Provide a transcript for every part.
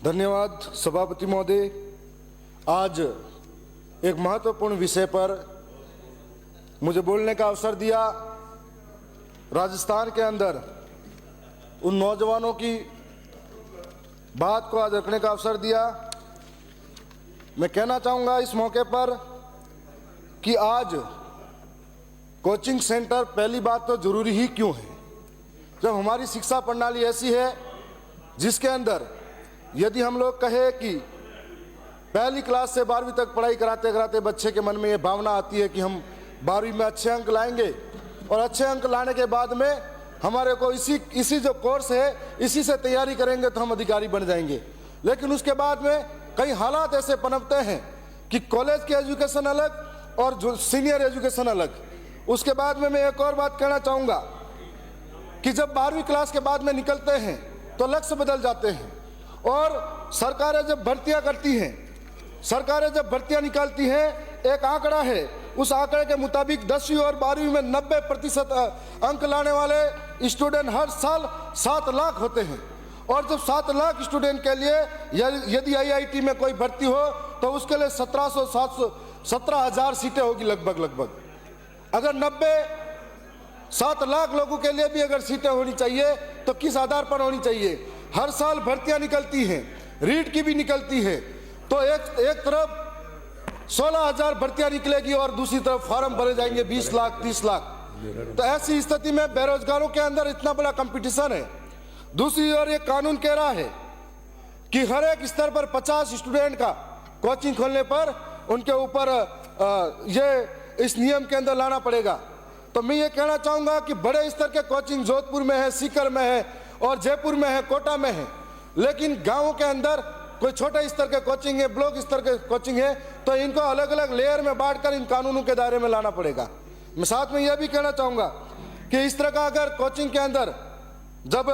धन्यवाद सभापति महोदय। आज एक महत्वपूर्ण विषय पर मुझे बोलने का अवसर दिया। राजस्थान के अंदर उन नौजवानों की बात को आज रखने का अवसर दिया। मैं कहना चाहूँगा इस मौके पर कि आज कोचिंग सेंटर पहली बात तो जरूरी ही क्यों है, जब हमारी शिक्षा प्रणाली ऐसी है जिसके अंदर यदि हम लोग कहें कि पहली क्लास से 12वीं तक पढ़ाई कराते कराते बच्चे के मन में ये भावना आती है कि हम 12वीं में अच्छे अंक लाएंगे और अच्छे अंक लाने के बाद में हमारे को इसी जो कोर्स है इसी से तैयारी करेंगे तो हम अधिकारी बन जाएंगे। लेकिन उसके बाद में कई हालात ऐसे पनपते हैं कि कॉलेज की एजुकेशन अलग और जो सीनियर एजुकेशन अलग। उसके बाद में मैं एक और बात कहना चाहूँगा कि जब 12वीं क्लास के बाद में निकलते हैं तो लक्ष्य बदल जाते हैं और सरकारें जब भर्तियां करती हैं, सरकारें जब भर्तियां निकालती हैं, एक आंकड़ा है, उस आंकड़े के मुताबिक 10वीं और 12वीं में 90% अंक लाने वाले स्टूडेंट हर साल 7 लाख होते हैं। और जब 7 लाख स्टूडेंट के लिए यदि IIT में कोई भर्ती हो तो उसके लिए 17,000 सीटें होगी लगभग। अगर 7 लाख लोगों के लिए भी अगर सीटें होनी चाहिए तो किस आधार पर होनी चाहिए? हर साल भर्तियां निकलती हैं, रीट की भी निकलती है, तो एक तरफ 16,000 भर्तियां निकलेगी और दूसरी तरफ फॉर्म भरे जाएंगे 20 लाख 30 लाख। तो ऐसी स्थिति में बेरोजगारों के अंदर इतना बड़ा कंपटीशन है। दूसरी ओर ये कानून कह रहा है कि हर एक स्तर पर 50 स्टूडेंट का कोचिंग खोलने पर उनके ऊपर ये इस नियम के अंदर लाना पड़ेगा। तो मैं ये कहना चाहूँगा कि बड़े स्तर के कोचिंग जोधपुर में है, सीकर में है और जयपुर में है, कोटा में है, लेकिन गाँवों के अंदर कोई छोटे स्तर के कोचिंग है, ब्लॉक स्तर के कोचिंग है, तो इनको अलग अलग लेयर में बांटकर इन कानूनों के दायरे में लाना पड़ेगा। मैं साथ में यह भी कहना चाहूँगा कि इस तरह का अगर कोचिंग के अंदर जब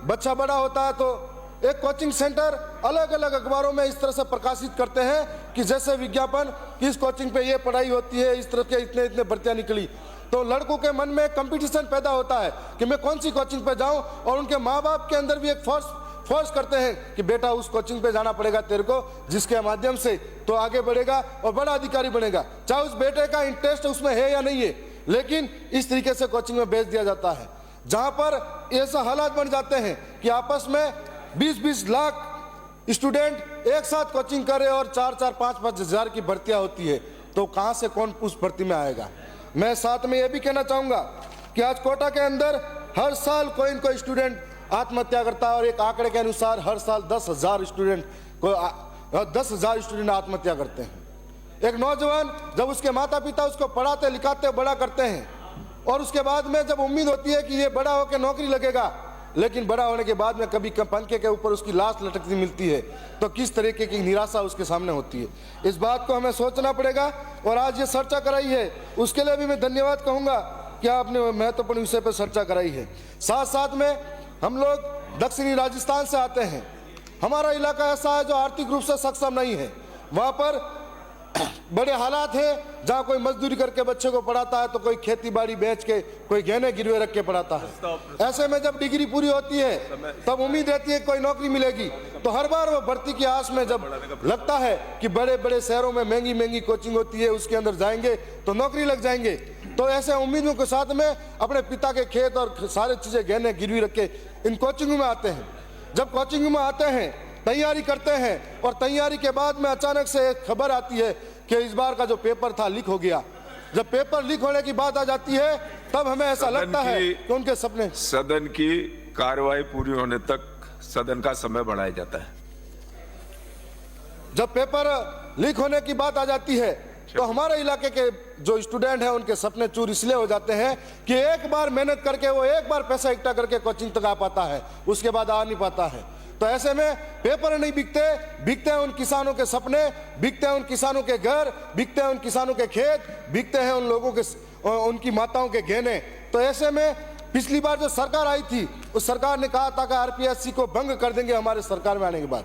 बच्चा बड़ा होता है तो एक कोचिंग सेंटर अलग अलग अखबारों में इस तरह से प्रकाशित करते हैं कि जैसे विज्ञापन कि इस कोचिंग पे ये पढ़ाई होती है, इस तरह के इतने भर्तियां निकली, तो लड़कों के मन में कंपटीशन पैदा होता है कि मैं कौन सी कोचिंग पे जाऊं। और उनके माँ बाप के अंदर भी एक फोर्स करते हैं कि बेटा उस कोचिंग पे जाना पड़ेगा तेरे को, जिसके माध्यम से तो आगे बढ़ेगा और बड़ा अधिकारी बनेगा। चाहे उस बेटे का इंटरेस्ट उसमें है या नहीं है, लेकिन इस तरीके से कोचिंग में भेज दिया जाता है, जहां पर ऐसा हालात बन जाते हैं कि आपस में 20-20 लाख स्टूडेंट एक साथ कोचिंग करे और 4-4, 5-5 हजार की भर्तियां होती है, तो कहां से कौन उस भर्ती में आएगा। मैं साथ में यह भी कहना चाहूंगा कि आज कोटा के अंदर हर साल कोई न कोई स्टूडेंट आत्महत्या करता है और एक आंकड़े के अनुसार हर साल 10,000 स्टूडेंट आत्महत्या करते हैं। एक नौजवान जब उसके माता पिता उसको पढ़ाते लिखाते बड़ा करते हैं और उसके बाद में जब उम्मीद होती है कि ये बड़ा होकर नौकरी लगेगा, लेकिन बड़ा होने के बाद में कभी पंखे के ऊपर उसकी लाश लटकती मिलती है, तो किस तरीके की निराशा उसके सामने होती है। इस बात को हमें सोचना पड़ेगा और आज ये चर्चा कराई है उसके लिए भी मैं धन्यवाद कहूँगा कि आपने महत्वपूर्ण विषय पर चर्चा कराई है। साथ साथ में हम लोग दक्षिणी राजस्थान से आते हैं, हमारा इलाका ऐसा है जो आर्थिक रूप से सक्षम नहीं है, वहाँ पर बड़े हालात हैं, जहाँ कोई मजदूरी करके बच्चे को पढ़ाता है तो कोई खेती बाड़ी बेच के, कोई गहने गिरवे रख के पढ़ाता है। ऐसे में जब डिग्री पूरी होती है तब उम्मीद रहती है कोई नौकरी मिलेगी, तो हर बार वो भर्ती की आस में जब लगता है कि बड़े बड़े शहरों में महंगी कोचिंग होती है, उसके अंदर जाएंगे तो नौकरी लग जाएंगे, तो ऐसे उम्मीदों के साथ में अपने पिता के खेत और सारी चीजें गहने गिरवी रख के इन कोचिंगों में आते हैं। जब कोचिंग में आते हैं, तैयारी करते हैं और तैयारी के बाद में अचानक से एक खबर आती है कि इस बार का जो पेपर था लीक हो गया। जब पेपर लीक होने की बात आ जाती है तब हमें ऐसा लगता है कि उनके सपने। सदन की कार्रवाई पूरी होने तक सदन का समय बढ़ाया जाता है। जब पेपर लीक होने की बात आ जाती है तो हमारे इलाके के जो स्टूडेंट हैं उनके सपने चूर इसलिए हो जाते हैं कि एक बार मेहनत करके वो एक बार पैसा इकट्ठा करके कोचिंग तक आ पाता है, उसके बाद आ नहीं पाता है। तो ऐसे में पेपर नहीं बिकते हैं उन किसानों के सपने, बिकते हैं उन किसानों के घर, बिकते हैं उन किसानों के खेत, बिकते हैं उन लोगों के उनकी माताओं के गहने। तो ऐसे में पिछली बार जो सरकार आई थी उस सरकार ने कहा था कि RPSC को भंग कर देंगे हमारे सरकार में आने के बाद।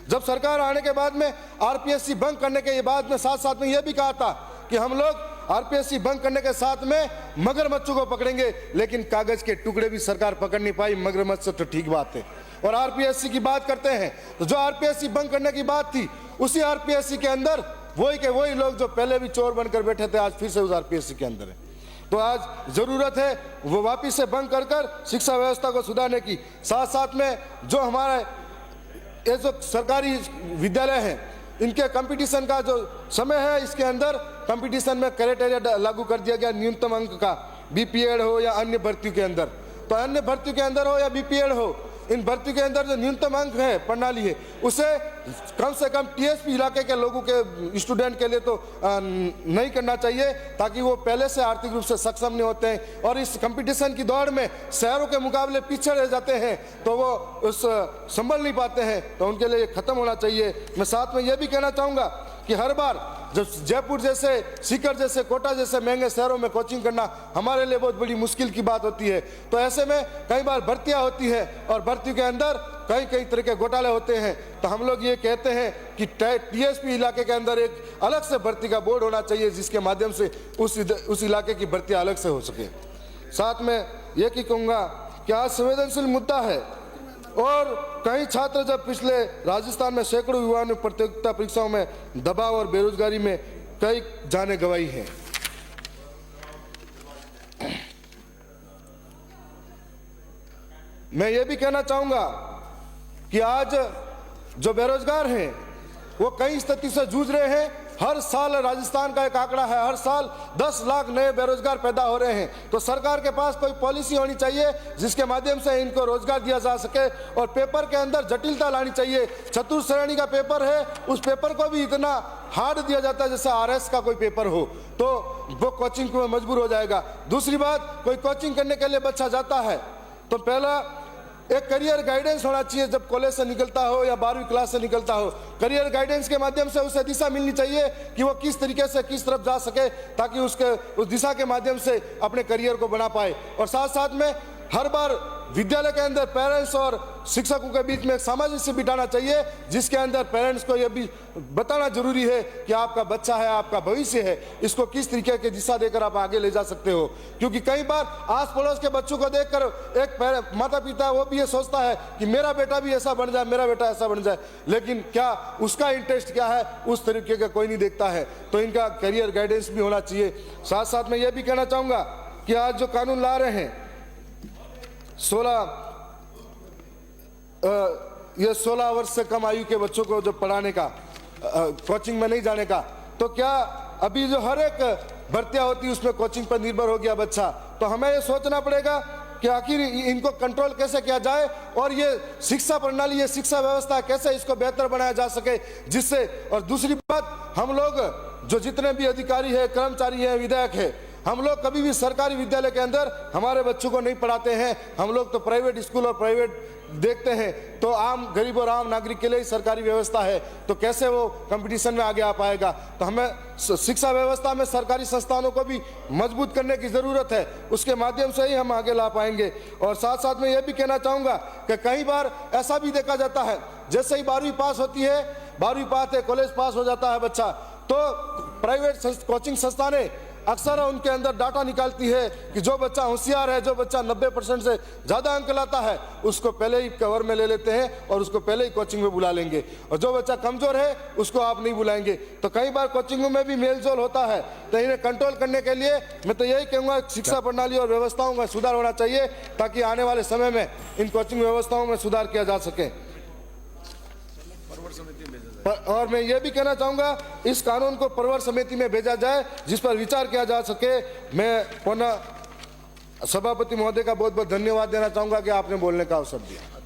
जब सरकार आने के बाद में RPSC भंग करने के बाद में साथ साथ में यह भी कहा था कि हम लोग आरपीएससी बंद करने के साथ में मगरमच्छों को पकड़ेंगे, लेकिन कागज के टुकड़े भी सरकार पकड़ नहीं पाई, मगरमच्छ तो ठीक बात है। और आरपीएससी की बात करते हैं तो जो आरपीएससी बंद करने की बात थी, उसी आरपीएससी के अंदर वही के वही लोग जो पहले भी चोर बनकर बैठे थे आज फिर से उस आरपीएससी के अंदर है। तो आज जरूरत है वो वापिस से बंद कर शिक्षा व्यवस्था को सुधारने की। साथ साथ में जो हमारे ये जो सरकारी विद्यालय हैं, इनके कंपटीशन का जो समय है, इसके अंदर कंपटीशन में क्राइटेरिया लागू कर दिया गया न्यूनतम अंक का, बीपीएड हो या अन्य भर्तियों के अंदर। तो अन्य भर्तियों के अंदर हो या बीपीएड हो, इन भर्ती के अंदर जो न्यूनतम अंक है प्रणाली है, उसे कम से कम टीएसपी इलाके के लोगों के स्टूडेंट के लिए तो नहीं करना चाहिए, ताकि वो पहले से आर्थिक रूप से सक्षम नहीं होते हैं और इस कंपटीशन की दौड़ में शहरों के मुकाबले पीछे रह जाते हैं, तो वो उस संभल नहीं पाते हैं। तो उनके लिए खत्म होना चाहिए। मैं साथ में ये भी कहना चाहूँगा कि हर बार जब जयपुर जैसे, सीकर जैसे, कोटा जैसे महंगे शहरों में कोचिंग करना हमारे लिए बहुत बड़ी मुश्किल की बात होती है। तो ऐसे में कई बार भर्तियां होती है और भर्ती के अंदर कई तरह के घोटाले होते हैं। तो हम लोग ये कहते हैं कि टीएसपी इलाके के अंदर एक अलग से भर्ती का बोर्ड होना चाहिए, जिसके माध्यम से उस इलाके की भर्तियां अलग से हो सके। साथ में ये की कहूँगा कि आज संवेदनशील मुद्दा है और कई छात्र जब पिछले राजस्थान में सैकड़ों युवाओं ने प्रतियोगिता परीक्षाओं में दबाव और बेरोजगारी में कई जानें गंवाई हैं। मैं ये भी कहना चाहूंगा कि आज जो बेरोजगार हैं वो कई स्थिति से जूझ रहे हैं। हर साल राजस्थान का एक आंकड़ा है, हर साल 10 लाख नए बेरोजगार पैदा हो रहे हैं। तो सरकार के पास कोई पॉलिसी होनी चाहिए जिसके माध्यम से इनको रोजगार दिया जा सके और पेपर के अंदर जटिलता लानी चाहिए। चतुर्थ श्रेणी का पेपर है, उस पेपर को भी इतना हार्ड दिया जाता है जैसे आरएस का कोई पेपर हो, तो वो कोचिंग में मजबूर हो जाएगा। दूसरी बात, कोई कोचिंग करने के लिए बच्चा जाता है तो पहला एक करियर गाइडेंस होना चाहिए। जब कॉलेज से निकलता हो या 12वीं क्लास से निकलता हो, करियर गाइडेंस के माध्यम से उसे दिशा मिलनी चाहिए कि वो किस तरीके से किस तरफ जा सके, ताकि उस दिशा के माध्यम से अपने करियर को बना पाए। और साथ साथ में हर बार विद्यालय के अंदर पेरेंट्स और शिक्षकों के बीच में एक सामाजिक से बिठाना चाहिए, जिसके अंदर पेरेंट्स को यह भी बताना जरूरी है कि आपका बच्चा है, आपका भविष्य है, इसको किस तरीके की दिशा देकर आप आगे ले जा सकते हो। क्योंकि कई बार आस पड़ोस के बच्चों को देखकर एक माता पिता वो भी ये सोचता है कि मेरा बेटा भी ऐसा बन जाए, मेरा बेटा ऐसा बन जाए, लेकिन क्या उसका इंटरेस्ट क्या है उस तरीके का कोई नहीं देखता है। तो इनका करियर गाइडेंस भी होना चाहिए। साथ साथ में ये भी कहना चाहूँगा कि आज जो कानून ला रहे हैं 16 वर्ष से कम आयु के बच्चों को जो पढ़ाने का, कोचिंग में नहीं जाने का, तो क्या अभी जो हर एक भर्तियां होती है उसमें कोचिंग पर निर्भर हो गया बच्चा। तो हमें ये सोचना पड़ेगा कि आखिर इनको कंट्रोल कैसे किया जाए और ये शिक्षा प्रणाली, ये शिक्षा व्यवस्था कैसे इसको बेहतर बनाया जा सके, जिससे। और दूसरी बात, हम लोग जो जितने भी अधिकारी है, कर्मचारी है, विधायक है, हम लोग कभी भी सरकारी विद्यालय के अंदर हमारे बच्चों को नहीं पढ़ाते हैं। हम लोग तो प्राइवेट स्कूल और प्राइवेट देखते हैं। तो आम गरीब और आम नागरिक के लिए ही सरकारी व्यवस्था है, तो कैसे वो कंपटीशन में आगे आ पाएगा। तो हमें शिक्षा व्यवस्था में सरकारी संस्थानों को भी मजबूत करने की जरूरत है, उसके माध्यम से ही हम आगे ला पाएंगे। और साथ साथ में ये भी कहना चाहूँगा कि कई बार ऐसा भी देखा जाता है, जैसे ही 12वीं पास होती है, 12वीं पास है, कॉलेज पास हो जाता है बच्चा, तो प्राइवेट कोचिंग संस्थानें अक्सर उनके अंदर डाटा निकालती है कि जो बच्चा होशियार है, जो बच्चा 90% से ज़्यादा अंक लाता है, उसको पहले ही कवर में ले लेते हैं और उसको पहले ही कोचिंग में बुला लेंगे, और जो बच्चा कमज़ोर है उसको आप नहीं बुलाएंगे। तो कई बार कोचिंगों में भी मेलजोल होता है। तो इन्हें कंट्रोल करने के लिए मैं तो यही कहूँगा, शिक्षा प्रणाली और व्यवस्थाओं में सुधार होना चाहिए, ताकि आने वाले समय में इन कोचिंग व्यवस्थाओं में सुधार किया जा सके। और मैं ये भी कहना चाहूँगा, इस कानून को प्रवर समिति में भेजा जाए, जिस पर विचार किया जा सके। मैं पुनः सभापति महोदय का बहुत बहुत धन्यवाद देना चाहूँगा कि आपने बोलने का अवसर दिया।